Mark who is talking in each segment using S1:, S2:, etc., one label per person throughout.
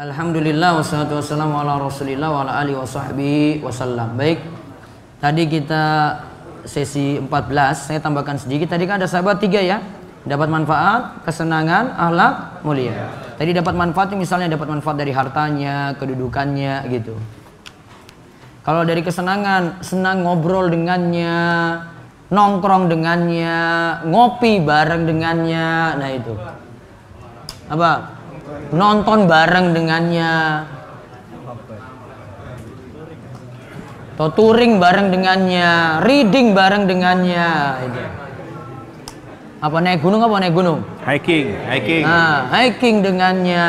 S1: Alhamdulillah wassalatu wassalamu ala Rasulillah wa ala alihi wasahbihi wasallam. Baik. Tadi kita sesi 14, saya tambahkan sedikit. Tadi kan ada sahabat 3 ya. Dapat manfaat, kesenangan, akhlak mulia. Tadi dapat manfaat misalnya dapat manfaat dari hartanya, kedudukannya gitu. Kalau dari kesenangan, senang ngobrol dengannya, nongkrong dengannya, ngopi bareng dengannya. Nah itu. Apa? Nonton bareng dengannya, atau touring bareng dengannya, reading bareng dengannya. Itu. Apa naik gunung? Apa naik gunung?
S2: Hiking.
S1: Nah, hiking dengannya.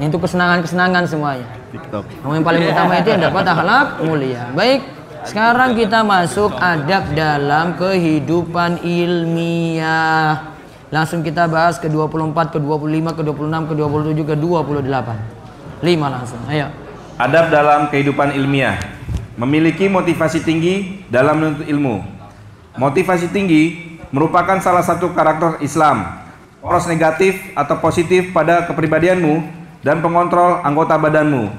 S1: Itu kesenangan-kesenangan semuanya.
S2: TikTok.
S1: Yang paling utama itu yang dapat akhlak mulia. Baik, sekarang kita masuk adab dalam kehidupan ilmiah. Langsung kita bahas ke-24, ke-25, ke-26, ke-27, ke-28. 5 langsung, ayo.
S2: Adab dalam kehidupan ilmiah. Memiliki motivasi tinggi dalam menuntut ilmu. Motivasi tinggi merupakan salah satu karakter Islam. Poros negatif atau positif pada kepribadianmu dan pengontrol anggota badanmu.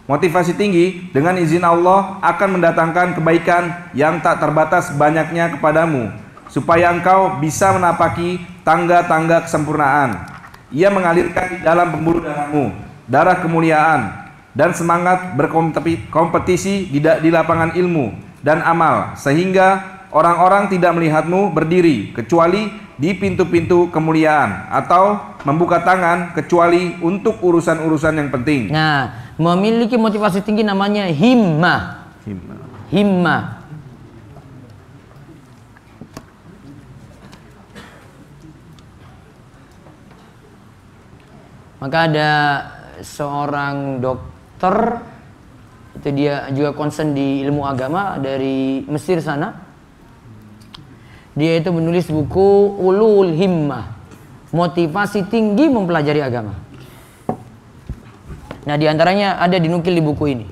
S2: Motivasi tinggi dengan izin Allah akan mendatangkan kebaikan yang tak terbatas banyaknya kepadamu, supaya engkau bisa menapaki tangga-tangga kesempurnaan. Ia mengalirkan di dalam pembuluh darahmu darah kemuliaan dan semangat berkompetisi di lapangan ilmu dan amal, sehingga orang-orang tidak melihatmu berdiri kecuali di pintu-pintu kemuliaan atau membuka tangan kecuali untuk urusan-urusan yang penting.
S1: Nah, memiliki motivasi tinggi namanya himmah. Himmah. Maka ada seorang dokter, itu dia juga concern di ilmu agama dari Mesir sana. Dia itu menulis buku Ulul Himmah, motivasi tinggi mempelajari agama. Nah, diantaranya ada dinukil di buku ini,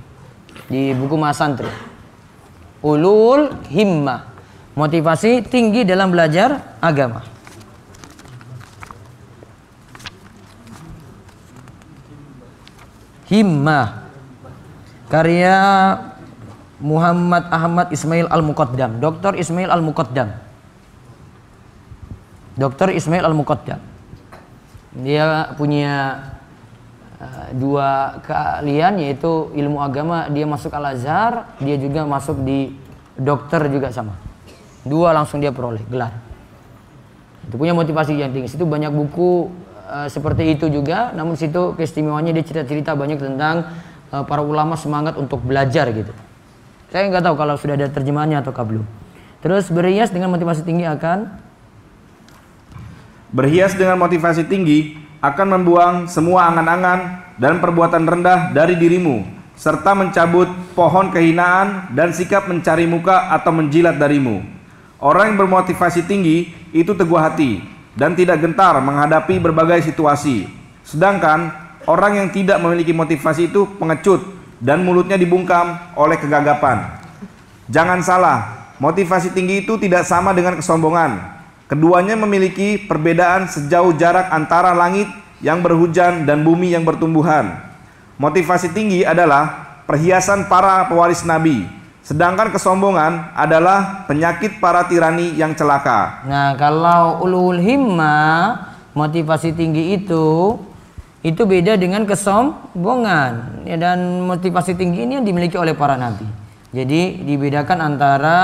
S1: di buku Mahasantri. Ulul Himmah, motivasi tinggi dalam belajar agama. Himmah, karya Muhammad Ahmad Ismail Al-Muqaddam, Dr. Ismail Al-Muqaddam. Dr. Ismail Al-Muqaddam. Dia punya 2 keahlian, yaitu ilmu agama. Dia masuk Al-Azhar, dia juga masuk di dokter juga sama. 2 langsung dia peroleh gelar. Itu punya motivasi yang tinggi. Itu banyak buku seperti itu juga, namun situ keistimewaannya dia cerita-cerita banyak tentang para ulama semangat untuk belajar gitu. Saya nggak tahu kalau sudah ada terjemahannya atau belum. Terus berhias dengan motivasi tinggi akan membuang semua angan-angan dan perbuatan rendah dari dirimu, serta mencabut pohon kehinaan dan sikap mencari muka atau menjilat darimu. Orang yang bermotivasi tinggi itu teguh hati dan tidak gentar menghadapi berbagai situasi. Sedangkan orang yang tidak memiliki motivasi itu pengecut dan mulutnya dibungkam oleh kegagapan. Jangan salah, motivasi tinggi itu tidak sama dengan kesombongan. Keduanya memiliki perbedaan sejauh jarak antara langit yang berhujan dan bumi yang bertumbuhan. Motivasi tinggi adalah perhiasan para pewaris Nabi, sedangkan kesombongan adalah penyakit para tirani yang celaka. Nah, kalau ulul himmah, motivasi tinggi itu beda dengan kesombongan. Ya, dan motivasi tinggi ini yang dimiliki oleh para nabi. Jadi dibedakan antara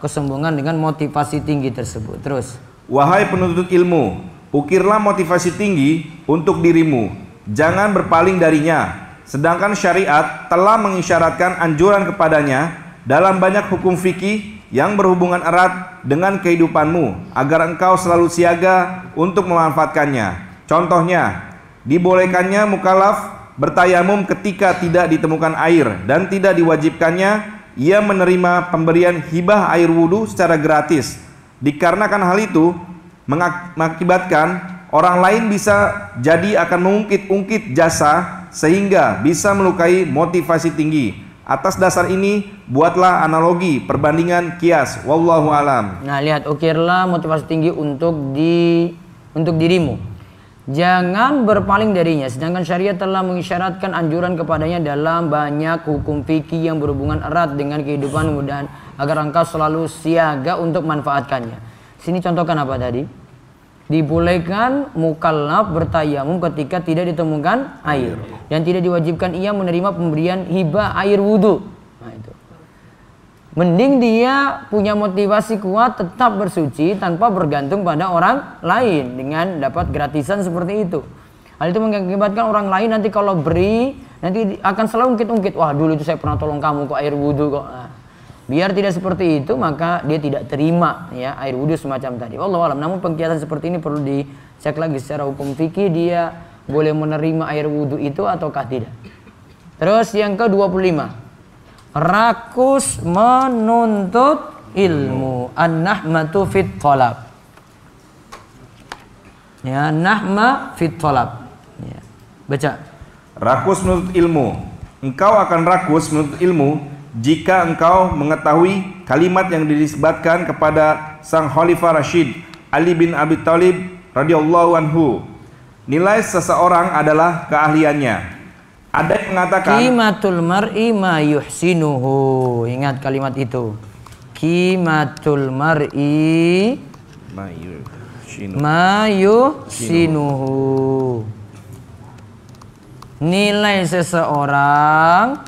S1: kesombongan dengan motivasi tinggi tersebut. Terus,
S2: wahai penuntut ilmu, ukirlah motivasi tinggi untuk dirimu, jangan berpaling darinya. Sedangkan syariat telah mengisyaratkan anjuran kepadanya dalam banyak hukum fikih yang berhubungan erat dengan kehidupanmu, agar engkau selalu siaga untuk memanfaatkannya. Contohnya, dibolehkannya mukallaf bertayamum ketika tidak ditemukan air, dan tidak diwajibkannya ia menerima pemberian hibah air wudhu secara gratis, dikarenakan hal itu mengakibatkan orang lain bisa jadi akan mengungkit-ungkit jasa sehingga bisa melukai motivasi tinggi. Atas dasar ini, buatlah analogi, perbandingan, kias. Wallahu alam.
S1: Nah, lihat, ukirlah motivasi tinggi untuk dirimu.
S3: Jangan berpaling darinya, sedangkan syariat telah mengisyaratkan anjuran kepadanya dalam banyak hukum fikih yang berhubungan erat dengan kehidupan mudah agar engkau selalu siaga untuk manfaatkannya. Sini contohkan apa tadi? Dibolehkan mukallaf bertayamum ketika tidak ditemukan air dan tidak diwajibkan ia menerima pemberian hibah air wudhu. Nah, itu. Mending dia punya motivasi kuat tetap bersuci tanpa bergantung pada orang lain dengan dapat gratisan seperti itu. Hal itu mengakibatkan orang lain nanti kalau beri nanti akan selalu ungkit-ungkit, wah dulu itu saya pernah tolong kamu kok air wudhu kok. Nah, biar tidak seperti itu maka dia tidak terima ya air wudhu semacam tadi. Wallahu alam. Namun pengkiasan seperti ini perlu dicek lagi secara hukum fikih, dia boleh menerima air wudhu itu ataukah tidak. Terus yang ke-25, rakus menuntut ilmu, an-nahmatu fit talab. Ya, nahma fit talab. Ya. Baca.
S2: Rakus menuntut ilmu. Engkau akan rakus menuntut ilmu jika engkau mengetahui kalimat yang dinisbatkan kepada sang Khalifah Rashid Ali bin Abi Thalib radhiyallahu anhu. Nilai seseorang adalah keahliannya. Ada yang mengatakan
S3: qimatul mar'i ma yuhsinuhu. Ingat kalimat itu. Qimatul mar'i ma yuhsinuhu. Nilai seseorang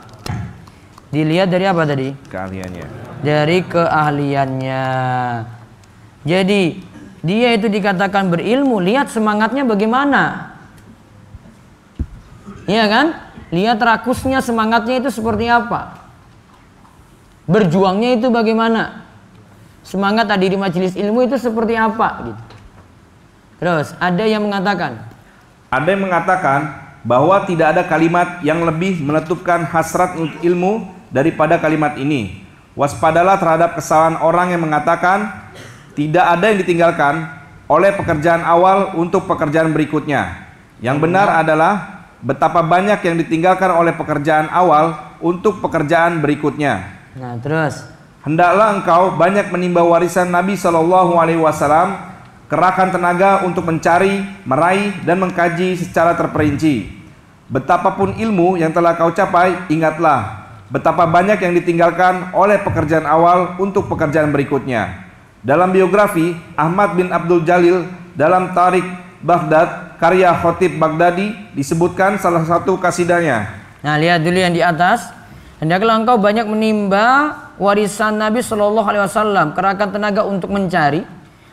S3: dilihat dari apa tadi?
S2: Keahliannya.
S3: Dari keahliannya. Jadi dia itu dikatakan berilmu, lihat semangatnya bagaimana. Iya kan? Lihat rakusnya, semangatnya itu seperti apa. Berjuangnya itu bagaimana. Semangat tadi di majelis ilmu itu seperti apa gitu. Terus ada yang mengatakan
S2: bahwa tidak ada kalimat yang lebih menetupkan hasrat untuk ilmu daripada kalimat ini. Waspadalah terhadap kesalahan orang yang mengatakan tidak ada yang ditinggalkan oleh pekerjaan awal untuk pekerjaan berikutnya. Yang benar adalah betapa banyak yang ditinggalkan oleh pekerjaan awal untuk pekerjaan berikutnya.
S3: Nah, terus
S2: hendaklah engkau banyak menimba warisan Nabi SAW, kerahkan tenaga untuk mencari, meraih, dan mengkaji secara terperinci. Betapapun ilmu yang telah kau capai, ingatlah betapa banyak yang ditinggalkan oleh pekerjaan awal untuk pekerjaan berikutnya. Dalam biografi Ahmad bin Abdul Jalil dalam Tarikh Baghdad karya Khatib Baghdadi disebutkan salah satu kasidahnya.
S3: Nah, lihat dulu yang di atas. Hendaklah engkau banyak menimba warisan Nabi Shallallahu Alaihi Wasallam, kerahkan tenaga untuk mencari,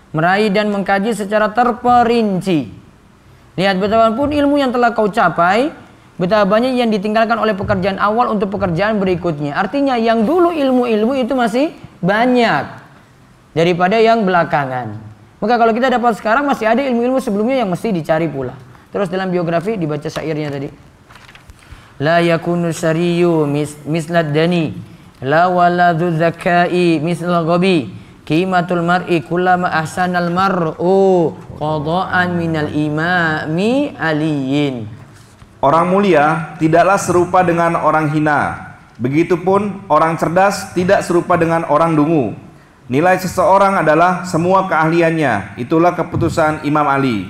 S3: meraih dan mengkaji secara terperinci. Lihat betapapun ilmu yang telah kau capai, betapa banyak yang ditinggalkan oleh pekerjaan awal untuk pekerjaan berikutnya. Artinya yang dulu ilmu-ilmu itu masih banyak daripada yang belakangan. Maka kalau kita dapat sekarang masih ada ilmu-ilmu sebelumnya yang mesti dicari pula. Terus dalam biografi dibaca syairnya tadi. La yakunu syariyu mislad dani, la waladu zakai mislal ghabi, qimatul mar'i kullama ahsanal mar'u qada'an minal imami aliyin.
S2: Orang mulia tidaklah serupa dengan orang hina. Begitupun orang cerdas tidak serupa dengan orang dungu. Nilai seseorang adalah semua keahliannya. Itulah keputusan Imam Ali.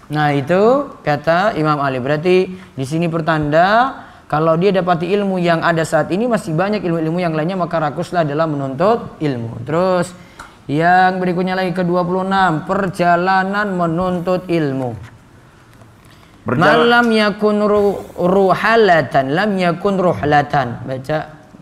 S3: Nah, itu kata Imam Ali. Berarti di sini pertanda kalau dia dapati ilmu yang ada saat ini masih banyak ilmu-ilmu yang lainnya, maka rakuslah dalam menuntut ilmu. Terus yang berikutnya lagi ke-26, perjalanan menuntut ilmu. Malam yakun ruhalatan, lam yakun ruhlatan. Baca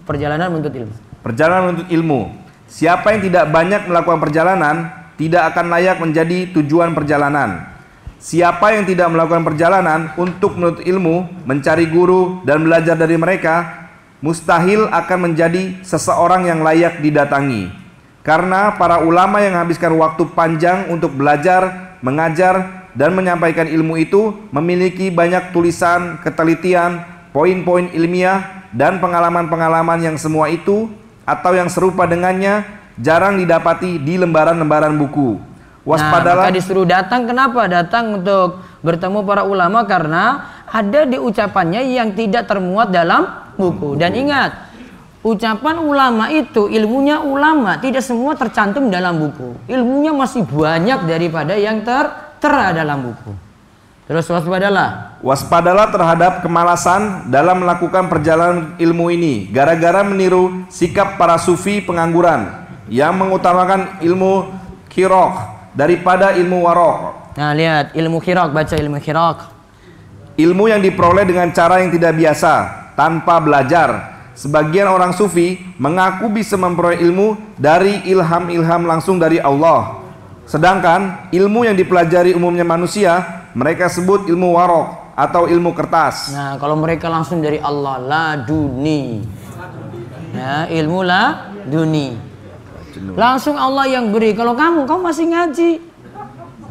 S3: perjalanan menuntut ilmu.
S2: Perjalanan menuntut ilmu. Siapa yang tidak banyak melakukan perjalanan tidak akan layak menjadi tujuan perjalanan. Siapa yang tidak melakukan perjalanan untuk menuntut ilmu, mencari guru dan belajar dari mereka, mustahil akan menjadi seseorang yang layak didatangi. Karena para ulama yang menghabiskan waktu panjang untuk belajar, mengajar dan menyampaikan ilmu itu memiliki banyak tulisan, ketelitian, poin-poin ilmiah dan pengalaman-pengalaman yang semua itu atau yang serupa dengannya jarang didapati di lembaran-lembaran buku. Waspadalah.
S3: Nah, maka disuruh datang. Kenapa datang untuk bertemu para ulama? Karena ada di ucapannya yang tidak termuat dalam buku. Dan ingat, ucapan ulama itu ilmunya ulama, tidak semua tercantum dalam buku. Ilmunya masih banyak daripada yang tertera dalam buku. Terus waspadalah.
S2: Waspadalah terhadap kemalasan dalam melakukan perjalanan ilmu ini, gara-gara meniru sikap para sufi pengangguran yang mengutamakan ilmu khiraq daripada ilmu waraq.
S3: Nah, lihat ilmu khiraq, baca ilmu khiraq.
S2: Ilmu yang diperoleh dengan cara yang tidak biasa, tanpa belajar. Sebagian orang sufi mengaku bisa memperoleh ilmu dari ilham-ilham langsung dari Allah. Sedangkan ilmu yang dipelajari umumnya manusia, mereka sebut ilmu waraq atau ilmu kertas.
S3: Nah, kalau mereka langsung dari Allah, laduni. Ya, ilmu laduni. Langsung Allah yang beri. Kalau kamu masih ngaji.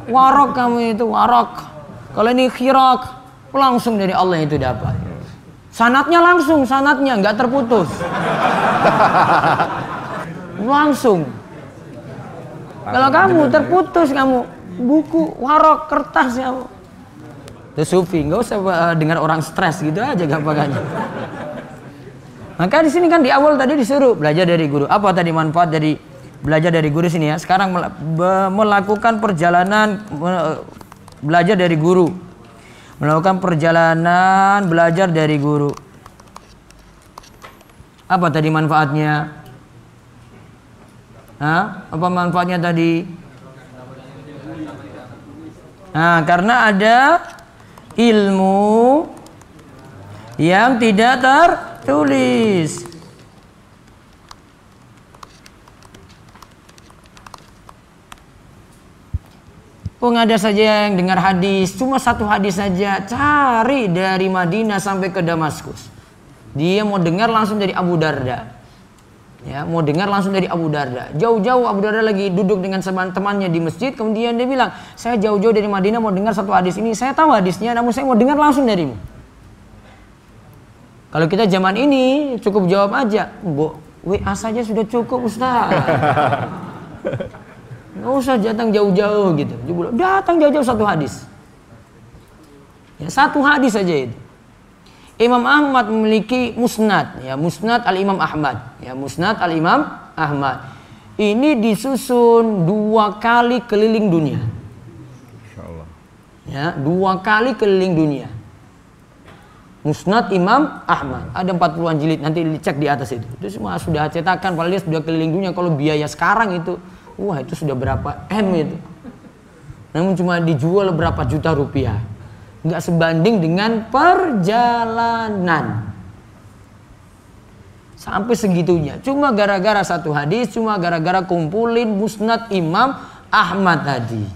S3: Waraq kamu itu, waraq. Kalau ini khiraq, langsung dari Allah itu dapat. Sanatnya langsung, sanatnya nggak terputus. Langsung. Kalau kamu terputus, kamu buku, warok, kertas kamu. Itu sufi, nggak usah dengar orang stres gitu aja gampangannya. Maka di sini kan di awal tadi disuruh belajar dari guru. Apa tadi manfaat dari belajar dari guru sini ya? Sekarang melakukan perjalanan belajar dari guru. Melakukan perjalanan belajar dari guru. Apa tadi manfaatnya? Hah? Apa manfaatnya tadi? Nah, karena ada ilmu yang tidak tertulis. Ada saja yang dengar hadis, cuma satu hadis saja, cari dari Madinah sampai ke Damaskus. Dia mau dengar langsung dari Abu Darda. Ya, mau dengar langsung dari Abu Darda. Jauh-jauh Abu Darda lagi duduk dengan teman-temannya di masjid, kemudian dia bilang, saya jauh-jauh dari Madinah mau dengar satu hadis ini. Saya tahu hadisnya, namun saya mau dengar langsung darimu. Kalau kita zaman ini cukup jawab aja, WA saja sudah cukup Ustaz. Nggak usah datang jauh-jauh gitu. Datang jauh-jauh satu hadis. Ya, satu hadis saja itu. Imam Ahmad memiliki musnad, ya, musnad al-Imam Ahmad, ya, musnad al-Imam Ahmad. Ini disusun 2 kali keliling dunia. Insyaallah. Ya, 2 kali keliling dunia. Musnad Imam Ahmad ada 40-an jilid, nanti dicek di atas itu. Itu semua sudah cetakan, padahal dia sudah keliling dunia. Kalau biaya sekarang itu, wah itu sudah berapa M itu. Namun cuma dijual berapa juta rupiah. Nggak sebanding dengan perjalanan. Sampai segitunya. Cuma gara-gara satu hadis, cuma gara-gara kumpulin musnad Imam Ahmad tadi.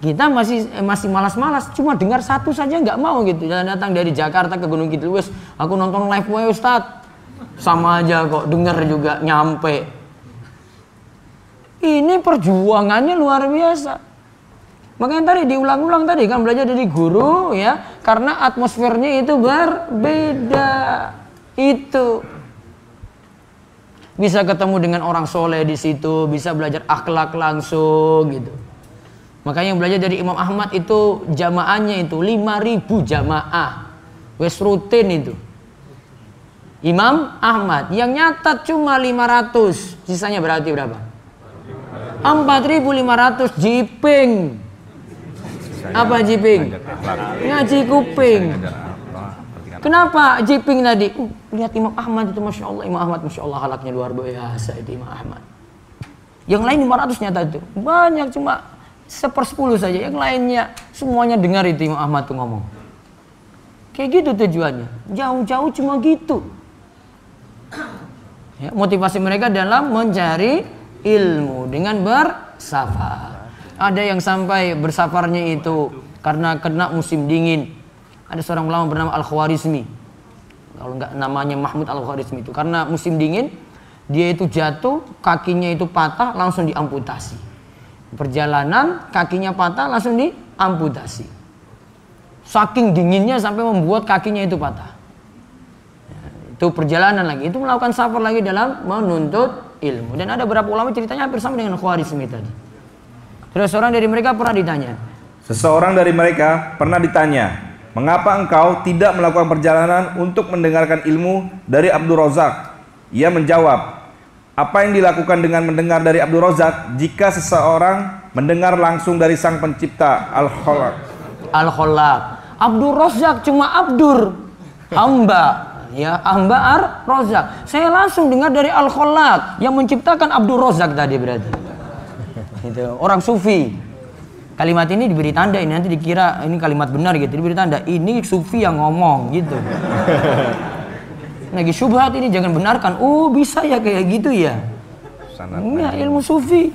S3: Kita masih malas-malas, cuma dengar satu saja nggak mau gitu. Jalan datang dari Jakarta ke Gunung Kidul, wes aku nonton live wae Ustaz. Sama aja kok, dengar juga nyampe. Ini perjuangannya luar biasa. Makanya tadi diulang-ulang tadi kan belajar dari guru ya, karena atmosfernya itu berbeda. Itu bisa ketemu dengan orang soleh di situ, bisa belajar akhlak langsung gitu. Makanya yang belajar dari Imam Ahmad itu jamaahnya itu 5.000 jamaah, wes rutin itu. Imam Ahmad yang nyatat cuma 500, sisanya berarti berapa? 4.500 jiping. Apa jiping? Ngaji kuping. Kenapa jiping tadi? Lihat Imam Ahmad itu, Masya Allah. Imam Ahmad Masya Allah halaknya luar biasa itu Imam Ahmad. Yang lain 500 nyata itu. Banyak cuma 1/10 saja. Yang lainnya semuanya dengar itu Imam Ahmad tuh ngomong. Kayak gitu tujuannya. Jauh-jauh cuma gitu. Ya, motivasi mereka dalam mencari ilmu dengan bersafar. Ada yang sampai bersafarnya itu karena kena musim dingin. Ada seorang ulama bernama Al-Khwarizmi. Kalau enggak namanya Mahmud Al-Khwarizmi itu. Karena musim dingin, dia itu jatuh, kakinya itu patah, langsung diamputasi. Perjalanan, kakinya patah, langsung diamputasi. Saking dinginnya sampai membuat kakinya itu patah. Itu perjalanan lagi. Itu melakukan safar lagi dalam menuntut ilmu. Dan ada beberapa ulama ceritanya hampir sama dengan Khwarizmi tadi. Terus seorang dari mereka pernah ditanya.
S2: Seseorang dari mereka pernah ditanya, mengapa engkau tidak melakukan perjalanan untuk mendengarkan ilmu dari Abdul Razak? Ia menjawab, apa yang dilakukan dengan mendengar dari Abdul Razak jika seseorang mendengar langsung dari Sang Pencipta Al-Khalaq.
S3: Al-Khalaq. Abdur Razak cuma Abdur, hamba. Ya, hamba Ar-Razak. Saya langsung dengar dari Al-Khalaq yang menciptakan Abdur Razak tadi berarti. Itu orang sufi. Kalimat ini diberi tanda, ini nanti dikira ini kalimat benar gitu, diberi tanda ini sufi yang ngomong gitu. Lagi syubhat ini jangan benarkan. Oh, bisa ya kayak gitu ya. Ya, ilmu sufi.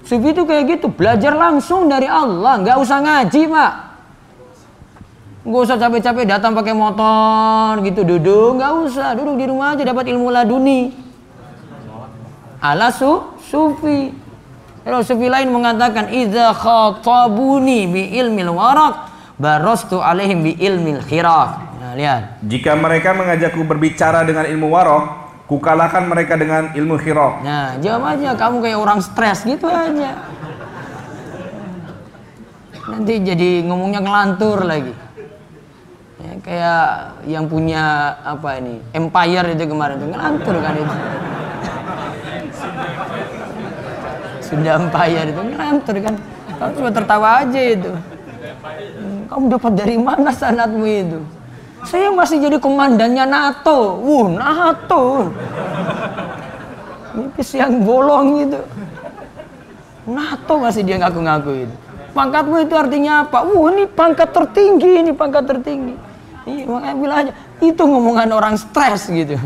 S3: Sufi itu kayak gitu, belajar langsung dari Allah, nggak usah ngaji, Pak. Nggak usah capek-capek datang pakai motor gitu, duduk, nggak usah, duduk di rumah aja dapat ilmu laduni. Ala sufi. Kalau sufi lain mengatakan idza khatabuni bi ilmil waraq barastu alaihim bi ilmil khiraq. Nah, lihat.
S2: Jika mereka mengajakku berbicara dengan ilmu waraq, kukalahkan mereka dengan ilmu khiraq.
S3: Nah, jawab aja kamu kayak orang stres gitu aja. Nanti jadi ngomongnya ngelantur lagi. Ya, kayak yang punya apa ini? Empire itu kemarin tuh ngelantur kan itu. Sudah Empire itu ngelantur kan. Kamu cuma tertawa aja itu. Kamu dapat dari mana sanatmu itu? Saya masih jadi komandannya NATO. NATO. Ini siang bolong gitu. NATO masih dia ngaku-ngaku itu. Pangkatmu itu artinya apa? Ini pangkat tertinggi, ini pangkat tertinggi. Iya, makanya bilang aja, itu ngomongan orang stres gitu.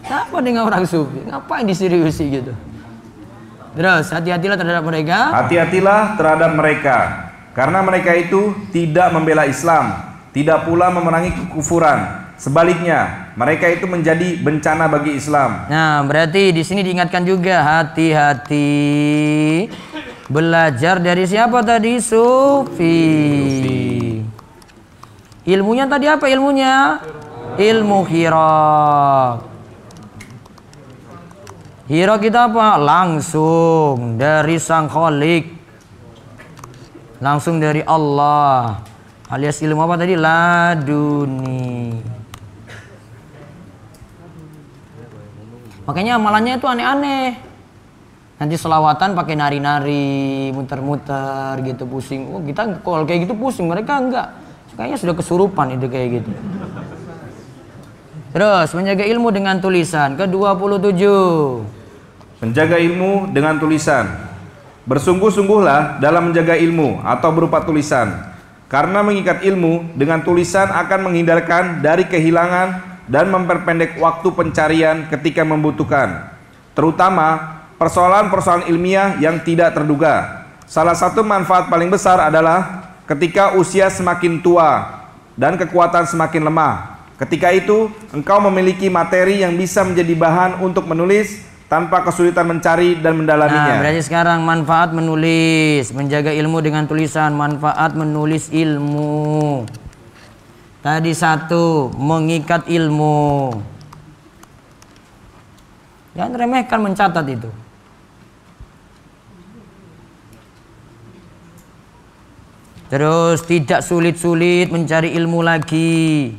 S3: Apa dengan orang sufi? Ngapain diseriusi gitu? Terus, hati-hatilah terhadap mereka.
S2: Hati-hatilah terhadap mereka. Karena mereka itu tidak membela Islam, tidak pula memerangi kekufuran. Sebaliknya, mereka itu menjadi bencana bagi Islam.
S3: Nah, berarti di sini diingatkan juga hati-hati. Belajar dari siapa tadi? Sufi. Ilmunya tadi apa ilmunya? Ilmu khiraq. Khiraq kita apa? Langsung dari Sang Khalik. Langsung dari Allah. Alias ilmu apa tadi? Laduni. Makanya amalannya itu aneh-aneh. Nanti selawatan pakai nari-nari, muter-muter gitu, pusing. Oh, kita kalau kayak gitu pusing, mereka enggak. Kayaknya sudah kesurupan itu kayak gitu. Terus menjaga ilmu dengan tulisan ke-27.
S2: Menjaga ilmu dengan tulisan. Bersungguh-sungguhlah dalam menjaga ilmu atau berupa tulisan. Karena mengikat ilmu dengan tulisan akan menghindarkan dari kehilangan dan memperpendek waktu pencarian ketika membutuhkan. Terutama persoalan-persoalan ilmiah yang tidak terduga. Salah satu manfaat paling besar adalah ketika usia semakin tua dan kekuatan semakin lemah. Ketika itu, engkau memiliki materi yang bisa menjadi bahan untuk menulis tanpa kesulitan mencari dan mendalaminya.
S3: Nah, berarti sekarang manfaat menulis, menjaga ilmu dengan tulisan, manfaat menulis ilmu. Tadi satu, mengikat ilmu. Jangan remehkan mencatat itu. Terus tidak sulit-sulit mencari ilmu lagi.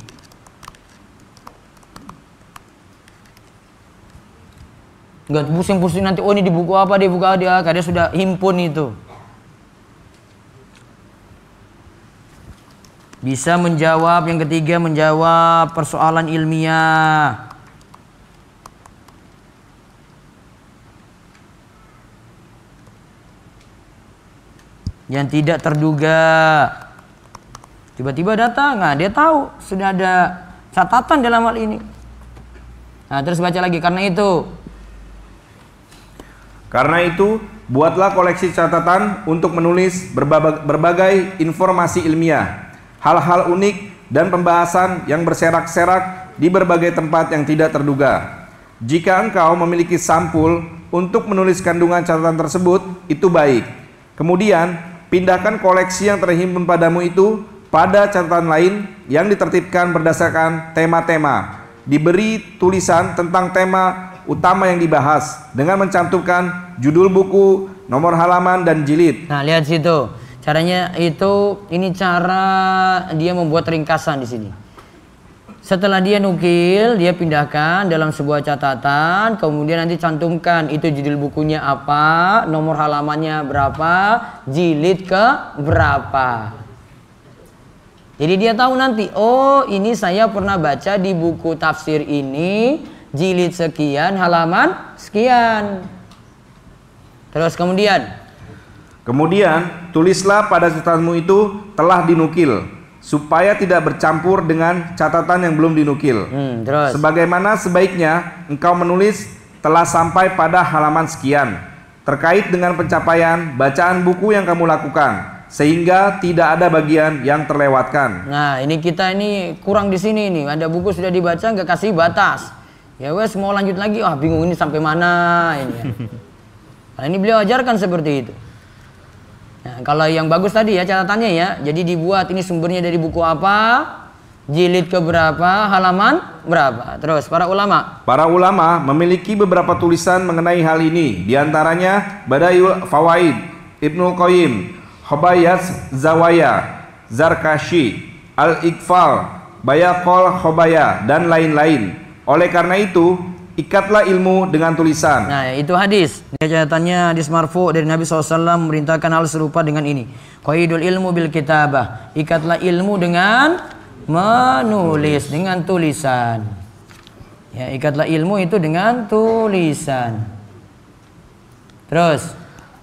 S3: Enggak pusing-pusing nanti, oh ini di buku apa, di buku dia, karena sudah himpun itu. Bisa menjawab, yang ketiga menjawab persoalan ilmiah. Yang tidak terduga, tiba-tiba datang, nah dia tahu sudah ada catatan dalam hal ini. Nah terus baca lagi,
S2: karena itu buatlah koleksi catatan untuk menulis berbagai informasi ilmiah, hal-hal unik dan pembahasan yang berserak-serak di berbagai tempat yang tidak terduga. Jika engkau memiliki sampul untuk menulis kandungan catatan tersebut, itu baik. Kemudian pindahkan koleksi yang terhimpun padamu itu pada catatan lain yang ditertibkan berdasarkan tema-tema. Diberi tulisan tentang tema utama yang dibahas dengan mencantumkan judul buku, nomor halaman dan jilid.
S3: Nah, lihat situ. Caranya itu, ini cara dia membuat ringkasan di sini. Setelah dia nukil, dia pindahkan dalam sebuah catatan, kemudian nanti cantumkan itu judul bukunya apa, nomor halamannya berapa, jilid ke berapa. Jadi dia tahu nanti, oh ini saya pernah baca di buku tafsir ini, jilid sekian, halaman sekian. Terus kemudian
S2: tulislah pada catatanmu itu telah dinukil, supaya tidak bercampur dengan catatan yang belum dinukil.
S3: Terus.
S2: Sebagaimana sebaiknya engkau menulis telah sampai pada halaman sekian, terkait dengan pencapaian bacaan buku yang kamu lakukan, sehingga tidak ada bagian yang terlewatkan.
S3: Nah, ini kita ini kurang di sini nih. Ada buku sudah dibaca nggak kasih batas. Ya wes mau lanjut lagi, bingung ini sampai mana ini. Ya. Nah, ini beliau ajarkan seperti itu. Nah, kalau yang bagus tadi ya catatannya ya. Jadi dibuat ini sumbernya dari buku apa, jilid ke berapa, halaman berapa. Terus para ulama
S2: memiliki beberapa tulisan mengenai hal ini. Di antaranya Bada'iul Fawaid, Ibnul Qayyim, Khobayat Zawaya, Zarkashi, Al-Iqfal, Bayaqol Khobaya, dan lain-lain. Oleh karena itu, ikatlah ilmu dengan tulisan.
S3: Nah, itu hadis. Catatannya hadis marfu dari Nabi SAW memerintahkan hal serupa dengan ini. Qaidul ilmu bil kitabah. Ikatlah ilmu dengan menulis, dengan tulisan. Ya, ikatlah ilmu itu dengan tulisan. Terus,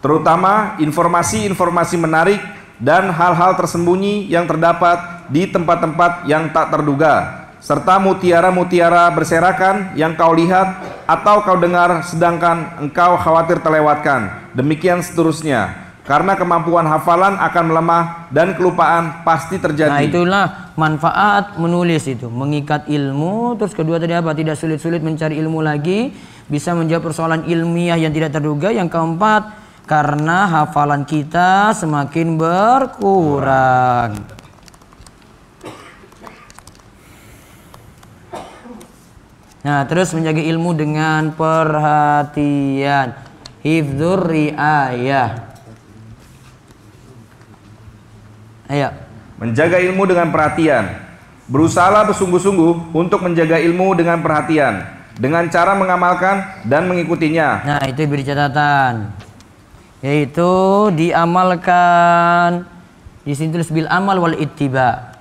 S2: terutama informasi-informasi menarik dan hal-hal tersembunyi yang terdapat di tempat-tempat yang tak terduga, serta mutiara-mutiara berserakan yang kau lihat atau kau dengar sedangkan engkau khawatir terlewatkan. Demikian seterusnya. Karena kemampuan hafalan akan melemah dan kelupaan pasti terjadi.
S3: Nah, itulah manfaat menulis itu, mengikat ilmu. Terus kedua tadi apa? Tidak sulit-sulit mencari ilmu lagi, bisa menjawab persoalan ilmiah yang tidak terduga. Yang keempat, karena hafalan kita semakin berkurang. Nah, terus menjaga ilmu dengan perhatian. Hifdzur riayah. Ayo.
S2: Menjaga ilmu dengan perhatian. Berusahalah bersungguh-sungguh untuk menjaga ilmu dengan perhatian, dengan cara mengamalkan dan mengikutinya.
S3: Nah, itu beri catatan. Yaitu diamalkan. Di sini tulis bil amal wal ittiba.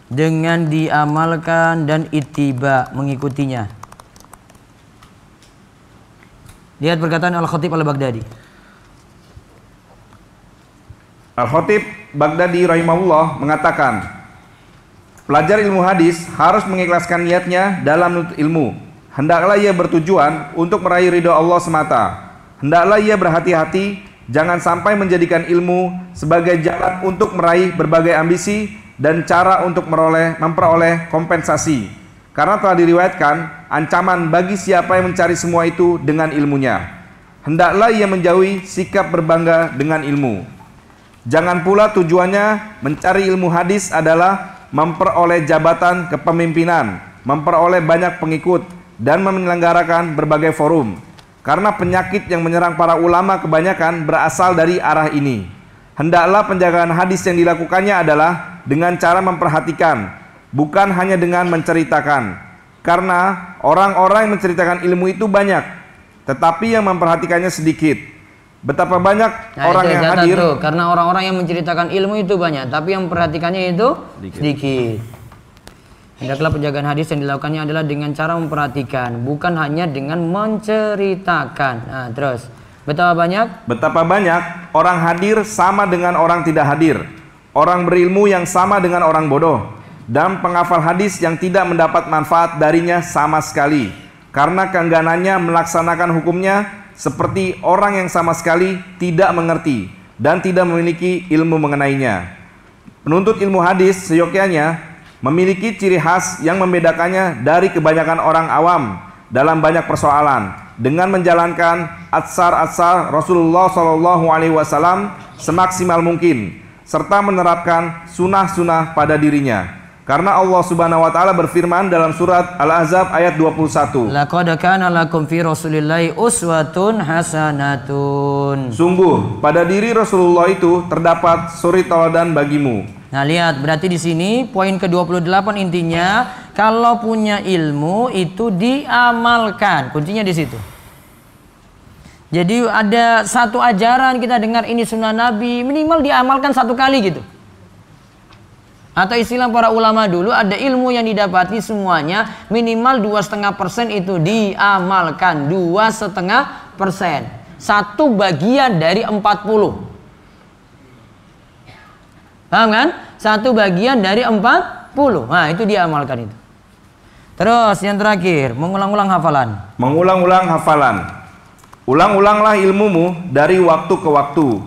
S3: Dengan diamalkan dan ittiba, mengikutinya. Lihat perkataan Al-Khatib Al-Baghdadi.
S2: Al-Khatib Baghdadi rahimahullah mengatakan, pelajar ilmu hadis harus mengikhlaskan niatnya dalam menuntut ilmu. Hendaklah ia bertujuan untuk meraih ridha Allah semata. Hendaklah ia berhati-hati jangan sampai menjadikan ilmu sebagai jalan untuk meraih berbagai ambisi dan cara untuk memperoleh kompensasi. Karena telah diriwayatkan ancaman bagi siapa yang mencari semua itu dengan ilmunya. Hendaklah ia menjauhi sikap berbangga dengan ilmu. Jangan pula tujuannya mencari ilmu hadis adalah memperoleh jabatan kepemimpinan, memperoleh banyak pengikut, dan menyelenggarakan berbagai forum. Karena penyakit yang menyerang para ulama kebanyakan berasal dari arah ini. Hendaklah penjagaan hadis yang dilakukannya adalah dengan cara memperhatikan, bukan hanya dengan menceritakan. Karena orang-orang yang menceritakan ilmu itu banyak, tetapi yang memperhatikannya sedikit. Betapa banyak orang yang hadir.
S3: Karena orang-orang yang menceritakan ilmu itu banyak, tapi yang memperhatikannya itu sedikit. Hendaklah penjagaan hadis yang dilakukannya adalah dengan cara memperhatikan, bukan hanya dengan menceritakan. Nah, terus betapa banyak
S2: orang hadir sama dengan orang tidak hadir, orang berilmu yang sama dengan orang bodoh, dan penghafal hadis yang tidak mendapat manfaat darinya sama sekali, karena keengganannya melaksanakan hukumnya seperti orang yang sama sekali tidak mengerti dan tidak memiliki ilmu mengenainya. Penuntut ilmu hadis seyogyanya memiliki ciri khas yang membedakannya dari kebanyakan orang awam dalam banyak persoalan, dengan menjalankan atsar-atsar Rasulullah SAW semaksimal mungkin, serta menerapkan sunnah-sunnah pada dirinya.
S1: Karena Allah Subhanahu wa taala berfirman dalam surat Al-Ahzab ayat 21.
S3: Laqad kana lakum fi Rasulillahi uswatun hasanatun.
S1: Sungguh pada diri Rasulullah itu terdapat suri tauladan bagimu.
S3: Nah, lihat, berarti di sini poin ke-28 intinya kalau punya ilmu itu diamalkan. Kuncinya di situ. Jadi ada satu ajaran kita dengar ini sunnah Nabi, minimal diamalkan satu kali gitu. Atau istilah para ulama dulu, ada ilmu yang didapati semuanya minimal 2,5% itu diamalkan. 2,5%, satu bagian dari 40. Paham kan? Satu bagian dari 40. Nah, itu diamalkan itu. Terus yang terakhir, mengulang-ulang hafalan.
S1: Mengulang-ulang hafalan. Ulang-ulanglah ilmumu dari waktu ke waktu.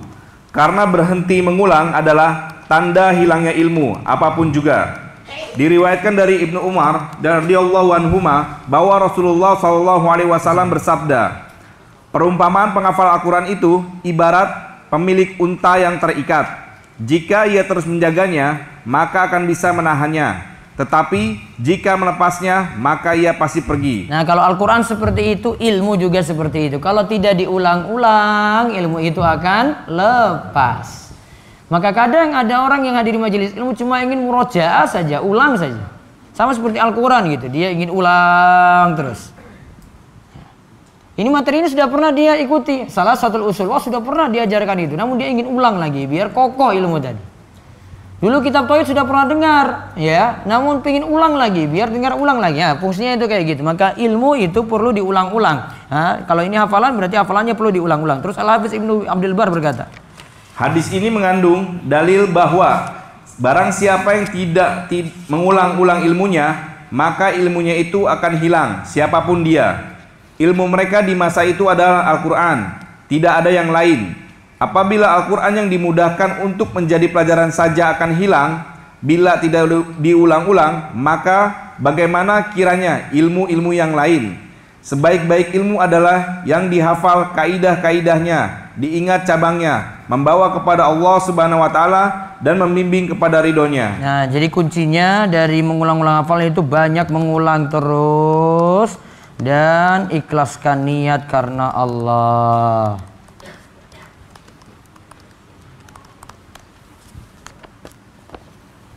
S1: Karena berhenti mengulang adalah tanda hilangnya ilmu apapun juga. Diriwayatkan dari Ibnu Umar dan radhiyallahu anhuma bahwa Rasulullah SAW bersabda, perumpamaan penghafal Al-Quran itu ibarat pemilik unta yang terikat. Jika ia terus menjaganya, maka akan bisa menahannya. Tetapi jika melepasnya, maka ia pasti pergi.
S3: Nah, kalau Al-Quran seperti itu, ilmu juga seperti itu. Kalau tidak diulang-ulang, ilmu itu akan lepas. Maka kadang ada orang yang hadiri majelis ilmu cuma ingin murojaah saja, ulang saja. Sama seperti Al-Quran gitu, dia ingin ulang terus. Ini materi ini sudah pernah dia ikuti, salah satu usul, sudah pernah diajarkan itu, namun dia ingin ulang lagi biar kokoh ilmu tadi. Dulu kitab tauhid sudah pernah dengar, ya, namun pengen ulang lagi biar dengar ulang lagi. Ya, fungsinya itu kayak gitu. Maka ilmu itu perlu diulang-ulang. Nah, kalau ini hafalan berarti hafalannya perlu diulang-ulang. Terus Al-Hafiz Ibnu Abdul Bar berkata,
S1: hadis ini mengandung dalil bahwa barang siapa yang tidak mengulang-ulang ilmunya, maka ilmunya itu akan hilang siapapun dia. Ilmu mereka di masa itu adalah Al-Quran, tidak ada yang lain. Apabila Al-Quran yang dimudahkan untuk menjadi pelajaran saja akan hilang, bila tidak diulang-ulang, maka bagaimana kiranya ilmu-ilmu yang lain? Sebaik-baik ilmu adalah yang dihafal kaidah-kaidahnya, diingat cabangnya, membawa kepada Allah Subhanahu wa taala dan membimbing kepada ridhonya.
S3: Nah, jadi kuncinya dari mengulang-ulang hafal itu banyak mengulang terus dan ikhlaskan niat karena Allah.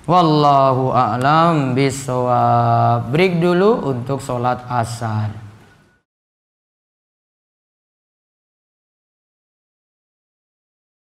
S3: Wallahu a'lam bishawab. Break dulu untuk sholat asar.